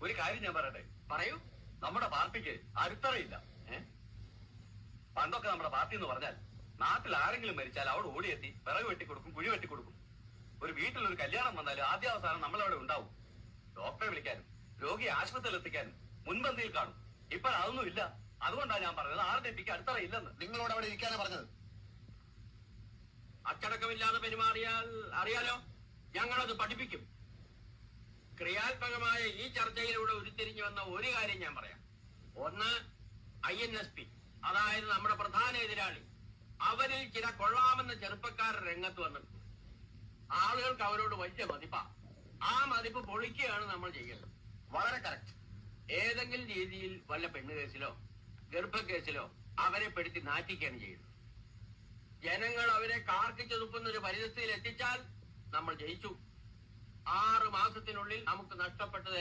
ഒരു കാര്യം ഞാൻ പറയട്ടെ. പറയൂ. നമ്മുടെ പാർട്ടിക്ക് അടിത്തറയില്ല. പണ്ടൊക്കെ നമ്മുടെ പാർട്ടി എന്ന് പറഞ്ഞാൽ നാട്ടിൽ ആരെങ്കിലും മരിച്ചാൽ അവിടെ ഓടിയെത്തി വിറക് വെട്ടിക്കൊടുക്കും, കുഴി വെട്ടിക്കൊടുക്കും. ഒരു വീട്ടിലൊരു കല്യാണം വന്നാലും ആദ്യാവസാനം നമ്മളവിടെ ഉണ്ടാവും. ഡോക്ടറെ വിളിക്കാനും രോഗിയെ ആശുപത്രിയിൽ എത്തിക്കാനും മുൻപന്തിയിൽ കാണും. ഇപ്പോൾ അതൊന്നും ഇല്ല. അതുകൊണ്ടാണ് ഞാൻ പറഞ്ഞത് RDPക്ക് അടിത്തറയില്ലെന്ന്. നിങ്ങളോട് അവിടെ ഇരിക്കാനാ പറഞ്ഞത്. അച്ചടക്കമില്ലാതെ പെരുമാറിയാൽ അറിയാലോ, ഞങ്ങളത് പഠിപ്പിക്കും. ക്രിയാത്മകമായ ഈ ചർച്ചയിലൂടെ ഉരുത്തിരിഞ്ഞു വന്ന ഒരു കാര്യം ഞാൻ പറയാം. ഒന്ന്, INSP, അതായത് നമ്മുടെ പ്രധാന എതിരാളി. അവരിൽ ചില കൊള്ളാമെന്ന ചെറുപ്പക്കാർ രംഗത്ത് വന്നിട്ടുണ്ട്. ആളുകൾക്ക് അവരോട് വലിയ മതിപ്പാ. ആ മതിപ്പ് പൊളിക്കുകയാണ് നമ്മൾ ചെയ്യുന്നത്. വളരെ കറക്റ്റ്. ഏതെങ്കിലും രീതിയിൽ വല്ല പെണ്ണുകേസിലോ ഗർഭക്കേസിലോ അവരെ പെടുത്തി നാറ്റിക്കുകയാണ് ചെയ്യുന്നത്. ജനങ്ങൾ അവരെ കാർക്കിച്ചു തുപ്പുന്ന ഒരു പരിസ്ഥിതിയിൽ എത്തിച്ചാൽ നമ്മൾ ജയിച്ചു. 6 മാസത്തിനുള്ളിൽ നമുക്ക് നഷ്ടപ്പെട്ടത്